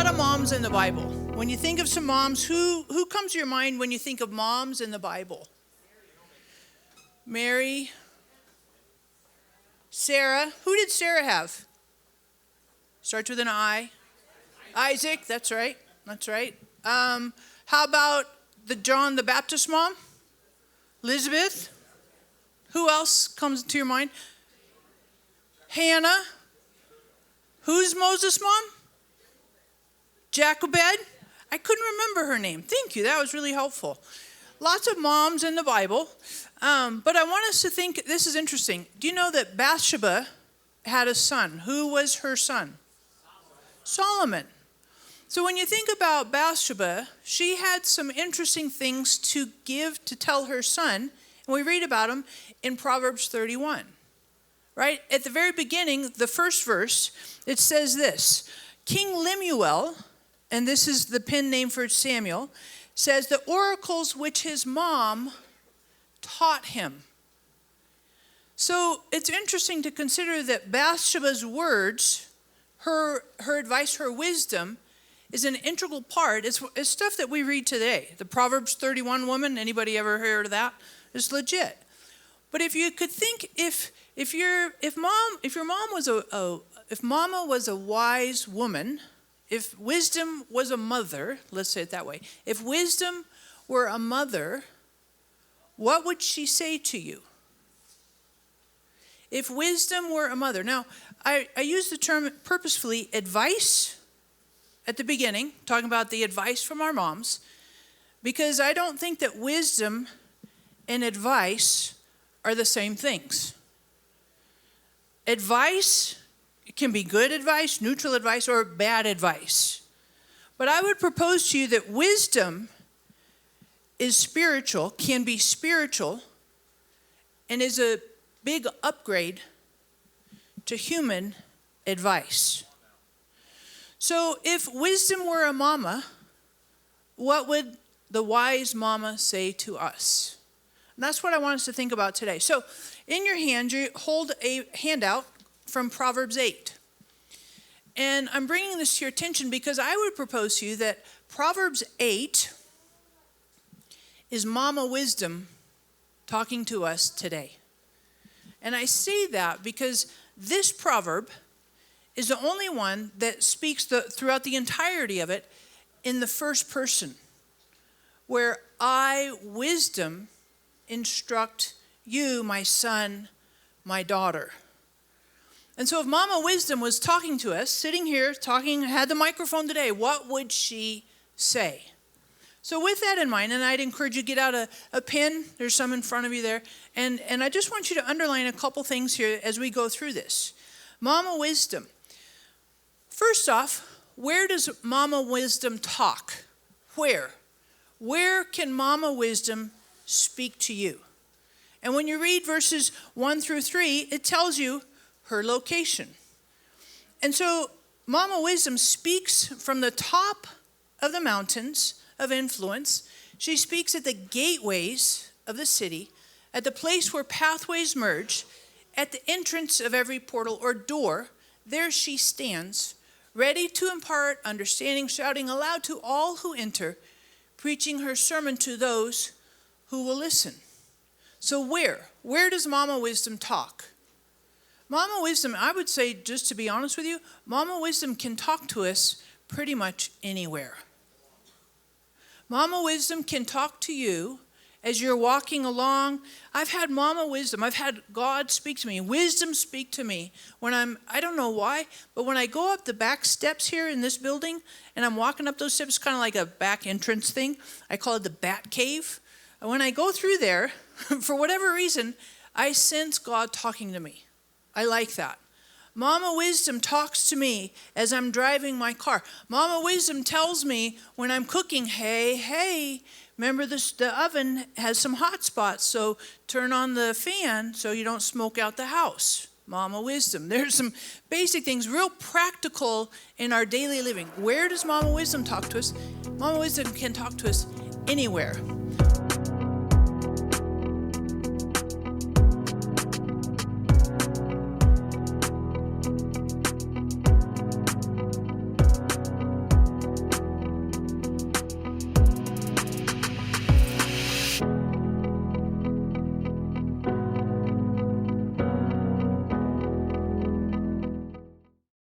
lot of moms in the Bible. When you think of some moms, who comes to your mind when you think of moms in the Bible? Mary. Sarah. Who did Sarah have? Starts with an I. Isaac, that's right. That's right. How about John the Baptist mom? Elizabeth. Who else comes to your mind? Hannah. Who's Moses' mom? Jochebed. I couldn't remember her name. Thank you. That was really helpful. Lots of moms in the Bible. But I want us to think, this is interesting. Do you know that Bathsheba had a son? Who was her son? Solomon. So when you think about Bathsheba, she had some interesting things to give to tell her son. And we read about them in Proverbs 31. Right? At the very beginning, the first verse, it says this. King Lemuel, and this is the pen name for Samuel, says the oracles which his mom taught him. So it's interesting to consider that Bathsheba's words, her advice, her wisdom, is an integral part. It's stuff that we read today. The Proverbs 31 woman, anybody ever heard of that? It's legit. But if you could think, if mama was a wise woman, if wisdom was a mother, let's say it that way. If wisdom were a mother, what would she say to you? If wisdom were a mother. Now, I use the term purposefully, advice, at the beginning, talking about the advice from our moms, because I don't think that wisdom and advice are the same things. Advice can be good advice, neutral advice, or bad advice. But I would propose to you that wisdom is spiritual, can be spiritual, and is a big upgrade to human advice. So if wisdom were a mama, what would the wise mama say to us? And that's what I want us to think about today. So in your hand, you hold a handout from Proverbs 8. And I'm bringing this to your attention because I would propose to you that Proverbs 8 is Mama Wisdom talking to us today. And I say that because this proverb is the only one that speaks throughout the entirety of it in the first person, where I, wisdom, instruct you, my son, my daughter. And so if Mama Wisdom was talking to us, sitting here, talking, had the microphone today, what would she say? So with that in mind, and I'd encourage you to get out a pen, there's some in front of you there, and I just want you to underline a couple things here as we go through this. Mama Wisdom. First off, where does Mama Wisdom talk? Where? Where can Mama Wisdom speak to you? And when you read verses 1 through 3, it tells you her location. And so Mama Wisdom speaks from the top of the mountains of influence. She speaks at the gateways of the city, at the place where pathways merge, at the entrance of every portal or door. There she stands, ready to impart understanding, shouting aloud to all who enter, preaching her sermon to those who will listen. So where does Mama Wisdom talk? Mama Wisdom, I would say, just to be honest with you, Mama Wisdom can talk to us pretty much anywhere. Mama Wisdom can talk to you as you're walking along. I've had Mama Wisdom, I've had God speak to me, wisdom speak to me when I don't know why, but when I go up the back steps here in this building and I'm walking up those steps, kind of like a back entrance thing. I call it the Bat Cave. And when I go through there, for whatever reason, I sense God talking to me. I like that. Mama Wisdom talks to me as I'm driving my car. Mama Wisdom tells me when I'm cooking, hey, remember the oven has some hot spots, so turn on the fan so you don't smoke out the house. Mama Wisdom. There's some basic things, real practical in our daily living. Where does Mama Wisdom talk to us? Mama Wisdom can talk to us anywhere.